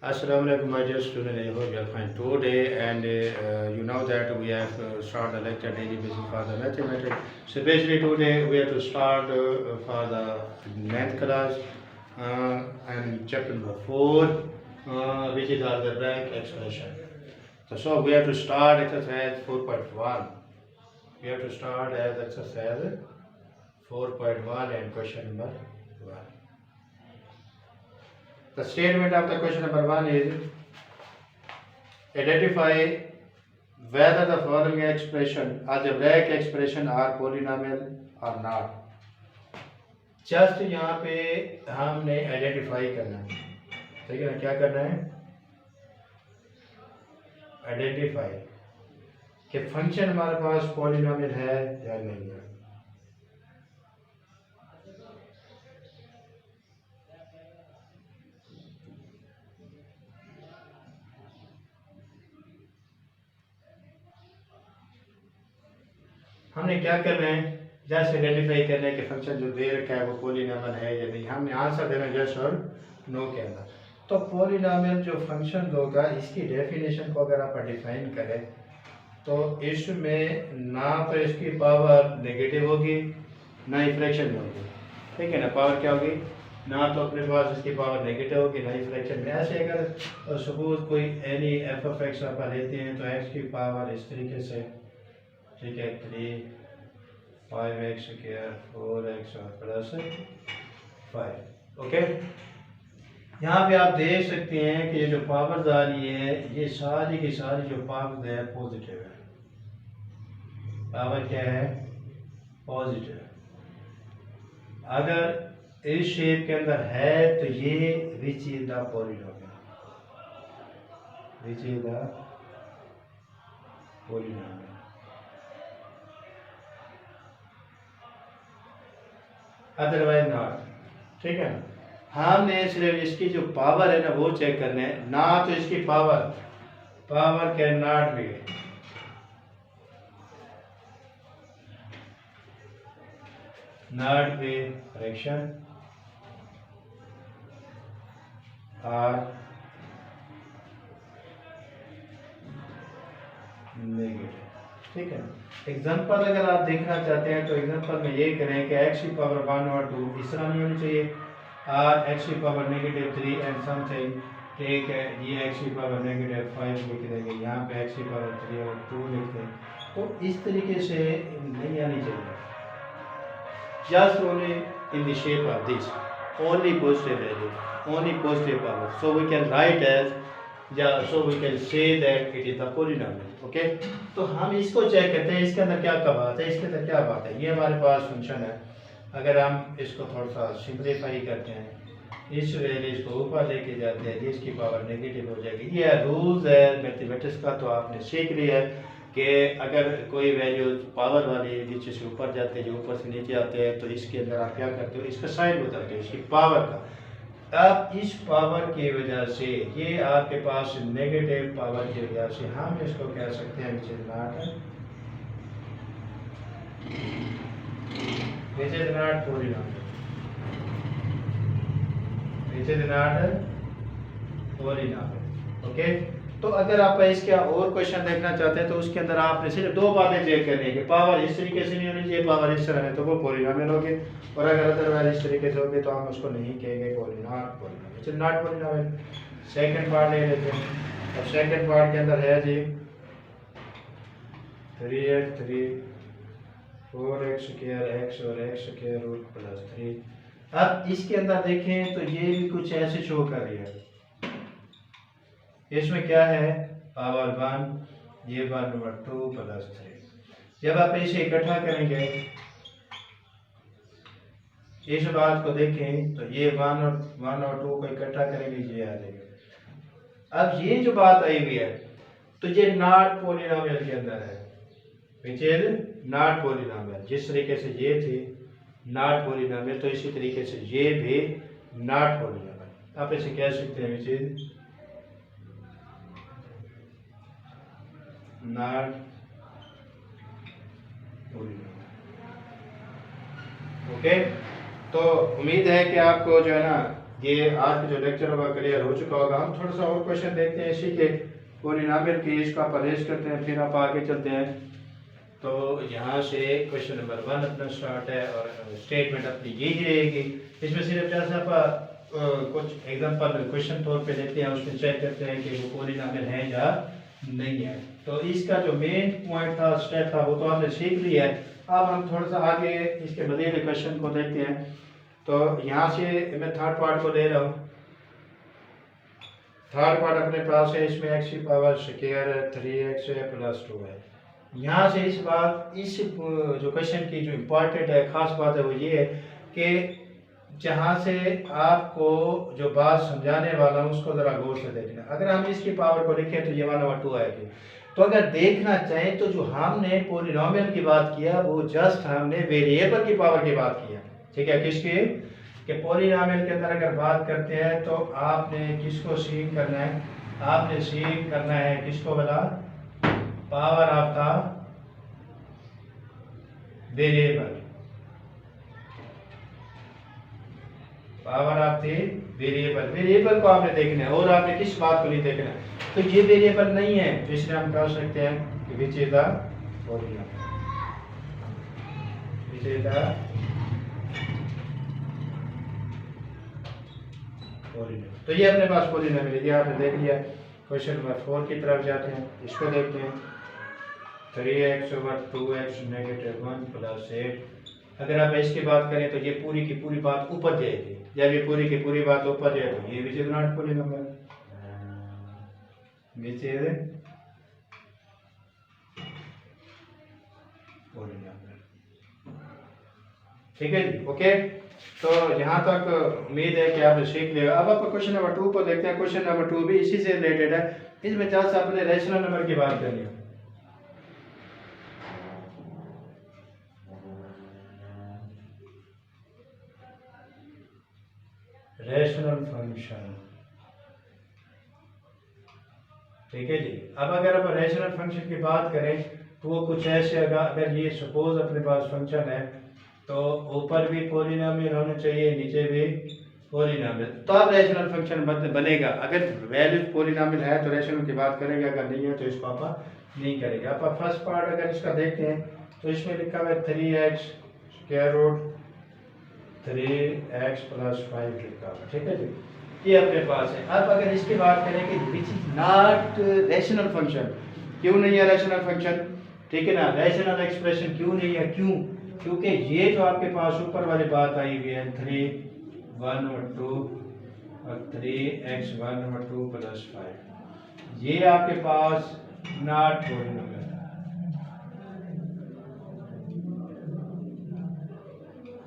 Assalamu alaikum, my dear student. I hope you are fine today. And you know that we have started the lecture daily basis for the mathematics. So basically today we have to start for the 9th class and chapter number 4, which is algebraic expression. So we have to start exercise 4.1. We have to start as exercise 4.1 and question number 1. The statement of the question number 1 is identify whether the following expression algebraic expression are polynomial or not. Just यहाँ पे हमने identify करना है, ठीक है ना? क्या करना है? आइडेंटिफाई कि फंक्शन हमारे पास पॉलिनोमियल है या नहीं है। हमने क्या करना है? जस्ट आइडेंटिफाई करना है कि फंक्शन जो दे रखा है वो पॉलिनोमियल है या नहीं। हमने आंसर देना जस्ट और नो के अंदर। तो पॉलिनोमियल जो फंक्शन होगा इसकी डेफिनेशन को अगर आप डिफाइन करें तो इसमें ना तो इसकी पावर नेगेटिव होगी ना ही फ्रैक्शन में होगी, ठीक है ना? पावर क्या होगी? ना तो अपने पास इसकी पावर नेगेटिव होगी ना ही फ्रैक्शन में। ऐसे अगर सपोज कोई एनी एफ ऑफ एक्स आप लेते हैं तो एक्स की पावर इस तरीके से, ठीक है, 3 5x स्क्वायर 4x और प्लस 5। ओके, यहाँ पे आप देख सकते हैं कि ये जो पावर्स आ रही है ये सारी की सारी जो पावर्स है पॉजिटिव है। पावर क्या है? पॉजिटिव। अगर इस शेप के अंदर है तो ये which is the polynomial, which is the polynomial. Otherwise not, ठीक है ना? हमने सिर्फ इसकी जो पावर है ना वो चेक करना है, ना तो इसकी power can not be, not be fraction और नेगेटिव, ठीक है। एग्जांपल अगर आप देखना चाहते हैं तो एग्जांपल में ये करें कि x की पावर 1 और 2 इस तरह नहीं होनी चाहिए, और x की पावर -3 एंड समथिंग, ठीक है, ये x की पावर -5 लिख देंगे, यहाँ पे x की पावर 3 और 2 लिख दें। तो इस तरीके से नहीं आनी चाहिए। Just only in the shape of this, only positive value, only positive power, so we can write as so we can say that it is a polynomial। Okay, तो हम इसको चेक करते हैं इसके अंदर क्या बात है, इसके अंदर क्या बात है। ये हमारे पास फंक्शन है, अगर हम इसको थोड़ा सा सिंप्लीफाई करते हैं, इस वैल्यू को ऊपर लेके जाते हैं, इसकी पावर नेगेटिव हो जाएगी। ये रूल्स है मैथमेटिक्स का, तो आपने सीख लिया है कि अगर कोई वैल्यू पावर वाली नीचे से ऊपर जाते हैं, जो ऊपर से नीचे आते हैं, तो इसके अंदर आप क्या करते हो? इसका साइन बदलते हो, इसकी पावर का। अब इस पावर की वजह से ये आपके पास नेगेटिव पावर की वजह से हम इसको कह सकते हैं which is not polynomial, which is not polynomial. Okay, तो अगर आप इसका और क्वेश्चन देखना चाहते हैं तो उसके अंदर आपने सिर्फ दो बातें चेक करनी है कि पावर इस तरीके से नहीं होनी चाहिए, पावर इस तरह है तो वो पॉलिनोमियल होगी, और अगर अदरवाइज इस तरीके से होगी तो हम उसको नहीं कहेंगे polynomial, not polynomial. Second part ले लेते हैं। अब सेकंड पार्ट के अंदर है जी 3x3 4x स्क्वायर x और x स्क्वायर रूट प्लस 3। अब इसके अंदर देखें तो ये भी कुछ ऐसे शो कर रही है। इसमें क्या है? पावर 1, ये 1 over 2 प्लस 3। जब आप इसे इकट्ठा करेंगे, इस बात को देखें तो ये 1 और 2 को इकट्ठा करेंगे, ये आ जाएगा। अब ये जो बात आई हुई है तो ये नॉट पॉलिनोमियल के अंदर है, विच इज नॉट पॉलिनोमियल। जिस तरीके से ये थी नॉट पॉलिनोमियल, तो इसी तरीके से ये भी नॉट पॉलिनोमियल। आप इसे कह सकते हैं which is not polynomial. Okay, तो उम्मीद है कि आपको जो है ना ये आज का जो लेक्चर होगा क्लियर हो चुका होगा। हम थोड़ा सा और क्वेश्चन देखते हैं इसी के पॉलिनोमियल की, इसका परहेज करते हैं, फिर आप आगे चलते हैं। तो यहाँ से क्वेश्चन नंबर 1 अपना स्टार्ट है और स्टेटमेंट अपनी यही रहेगी। इसमें सिर्फ जैसा आप कुछ एग्जांपल क्वेश्चन तौर पे लेते हैं, उसमें चेक करते हैं कि वो पॉलिनोमियल है या नहीं है। तो इसका जो मेन पॉइंट था, स्टेप था, वो तो आपने सीख लिया है। अब हम थोड़ा सा आगे इसके मज़ीद क्वेश्चन को देखते हैं। तो यहाँ से मैं थर्ड पार्ट को ले रहा हूँ। थर्ड पार्ट अपने पास है, इसमें x की पावर स्क्वायर है, 3x है प्लस 2 है। यहाँ से इस जो क्वेश्चन की जो इम्पोर्टेंट है, खास बात है, वो ये है कि जहाँ से आपको जो बात समझाने वाला हूँ उसको ज़रा गौर से देखना। अगर हम इसकी पावर को लिखें तो ये 1/2 आएगी। तो अगर देखना चाहें तो जो हमने पॉलिनोमियल की बात किया वो जस्ट हमने वेरिएबल की पावर की बात किया, ठीक है। किसकी? कि पॉलिनोमियल के अंदर अगर बात करते हैं तो आपने किसको सीख करना है? आपने सीख करना है किसको बता? Power of the variable, power of the variable. Variable को आपने देखना है और आपने किस बात को नहीं देखना है। तो ये वेरिएबल नहीं है तो इसलिए हम कह सकते हैं कि which is the polynomial, which is the polynomial. तो ये अपने पास पॉलिनोमियल है, ये आपने देख लिया। क्वेश्चन नंबर 4 की तरफ जाते हैं, इसको देखते हैं। 3x over 2x - 1 + 8। अगर आप इसकी बात करें तो ये पूरी की पूरी बात ऊपर जाएगी। जब ये पूरी की पूरी बात ऊपर जाए तो ये which is not polynomial, which is polynomial, ठीक है जी। ओके, तो यहाँ तक उम्मीद है कि आपने सीख लिया। अब आप क्वेश्चन नंबर 2 को देखते हैं। क्वेश्चन नंबर 2 भी इसी से रिलेटेड है। इसमें जस्ट आपने रैशनल नंबर की बात करनी है। रैशनल फंक्शन, ठीक है जी। अब अगर आप रैशनल फंक्शन की बात करें तो वो कुछ ऐसे, अगर ये सपोज अपने पास फंक्शन है तो ऊपर भी पॉलिनोमियल होना चाहिए, नीचे भी पॉलिनोमियल, तब रैशनल फंक्शन बनेगा। अगर वैल्यू पॉलिनोमियल है तो रैशनल की बात करेंगे, अगर नहीं है तो इसको आप नहीं करेंगे। आप फर्स्ट पार्ट अगर इसका देखते हैं तो इसमें लिखा हुआ है 3x स्क्वायर रूट 3x + 5 लिखा हुआ, ठीक है जी। ये अपने पास है। अब अगर इसकी बात करें कि which is not rational function, क्यों नहीं है रैशनल फंक्शन, ठीक है ना। रैशनल एक्सप्रेशन क्यों नहीं है? क्यों? क्योंकि ये जो आपके पास ऊपर वाली बात आई हुई है 3/2 और 3x/2 + 5, ये आपके पास नॉट पॉलिनोमियल।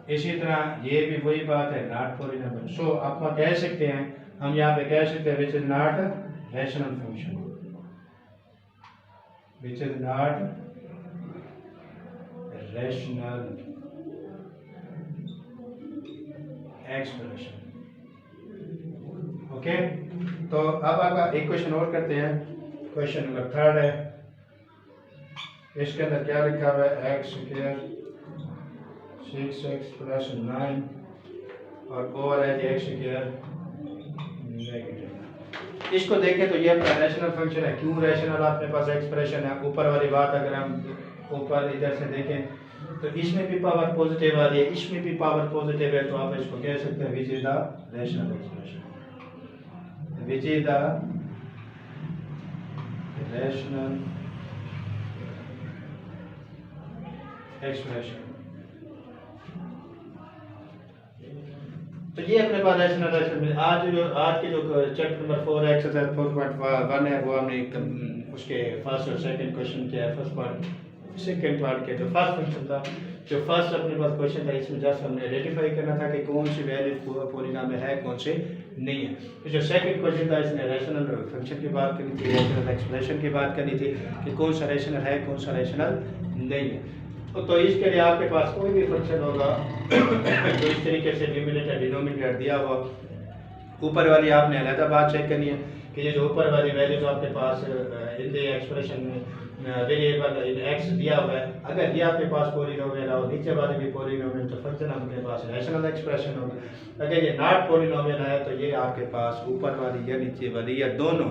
इसी तरह ये भी वही बात है, नॉट पॉलिनोमियल। सो आप कह सकते हैं, हम यहाँ पे कह सकते हैं which is not rational function, which is not rational expression. Okay, तो अब आप एक क्वेश्चन और करते हैं। क्वेश्चन नंबर 3 है। इसके अंदर क्या लिखा हुआ है? x स्क्वायर 6x + 9 और ओवर है x स्क्वायर नेगेटिव। इसको देखें तो ये अपना रैशनल फंक्शन है। क्यों रैशनल? अपने पास एक्सप्रेशन है। ऊपर वाली बात अगर हम ऊपर इधर से देखें तो इसमें भी पावर पॉजिटिव आ रही है, इसमें भी पावर पॉजिटिव है, तो आप इसको कह सकते हैं which is the rational expression, which is the rational expression. तो ये अपने पास रैशनल एक्सप्रेशन। आज के जो चैप्टर नंबर 4 एक्सरसाइज 4.1 है वो हमने उसके फर्स्ट और सेकंड क्वेश्चन किया है। फर्स्ट पार्ट, सेकंड पार्ट के जो फर्स्ट फंक्शन था, जो फर्स्ट अपने पास क्वेश्चन था, इसमें जस्ट हमने आइडेंटिफाई करना था कि कौन सी वैल्यू पॉलिनोमियल है, कौन से नहीं है। तो जो सेकंड क्वेश्चन था, इसमें रैशनल फंक्शन की बात करनी थी, रैशनल एक्सप्रेशन की बात करनी थी कि कौन सा रैशनल है, कौन सा रैशनल नहीं है। तो इसके लिए आपके पास कोई भी फंक्शन होगा तो इस तरीके से न्यूमरेटर डिनोमिनेटर दिया हुआ, ऊपर वाली आपने अलग बात चेक करनी है कि ये जो ऊपर वाली वैल्यू जो आपके पास इन द एक्सप्रेशन में वेरिएबल इन एक्स दिया हुआ है, अगर ये आपके पास पॉलिनोमियल है और नीचे वाले भी पॉलिनोमियल, तो फंक्शन आपके पास रैशनल एक्सप्रेशन होगा। अगर ये नॉट पॉलिनोमियल है तो ये आपके पास ऊपर वाली या नीचे वाली या दोनों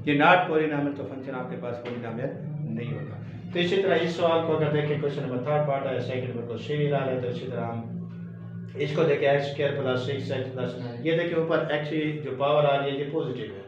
ये नॉट पॉलिनोमियल, तो फंक्शन आपके पास पॉलिनोमियल नहीं होगा। तो इसी तरह इस सवाल को अगर देखें, क्वेश्चन नंबर 3 पार्ट है, सेकंड नंबर को सी डाल है, तो इसी तरह हम इसको देखें x square plus 6x plus 9। ये देखिए ऊपर एक्स की जो पावर आ रही है ये पॉजिटिव है,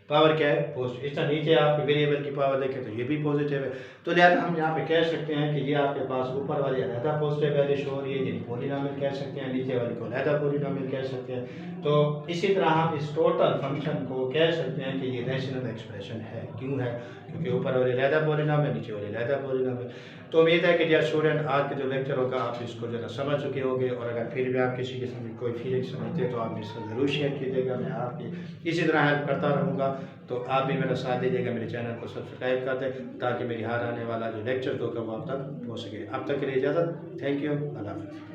पावर क्या है पॉजिटिव। इस तरह नीचे आप वेरिएबल की पावर देखें तो ये भी पॉजिटिव है, तो लिहाजा हम यहाँ पे कह सकते हैं कि ये आपके पास ऊपर वाली अलहदा पॉजिटिव वैल्यू शो हो रही है, जिनको पॉलिनोमियल कह सकते हैं, नीचे वाली को अलहदा पॉलिनोमियल कह सकते हैं। तो इसी तरह हम इस टोटल फंक्शन को कह सकते हैं कि ये रैशनल एक्सप्रेशन है। क्यों है? क्योंकि ऊपर वाले अलहदा पॉलिनोमियल, नीचे वाले अलहदा पॉलिनोमियल। तो उम्मीद है कि डियर स्टूडेंट आज का जो लेक्चर होगा आप इसको जो है समझ चुके होंगे, और अगर फिर भी आप किसी किस्म की कोई फीलिंग समझते हैं तो आप इसको ज़रूर शेयर कीजिएगा। मैं आपकी इसी तरह हेल्प करता रहूँगा, तो आप भी मेरा साथ दीजिएगा, मेरे चैनल को सब्सक्राइब कर दें ताकि मेरी हर आने वाला जो लेक्चर होगा वो आप तक हो सके। अब तक के लिए इजाज़त, थैंक यू, अल्लाह हाफ़िज़।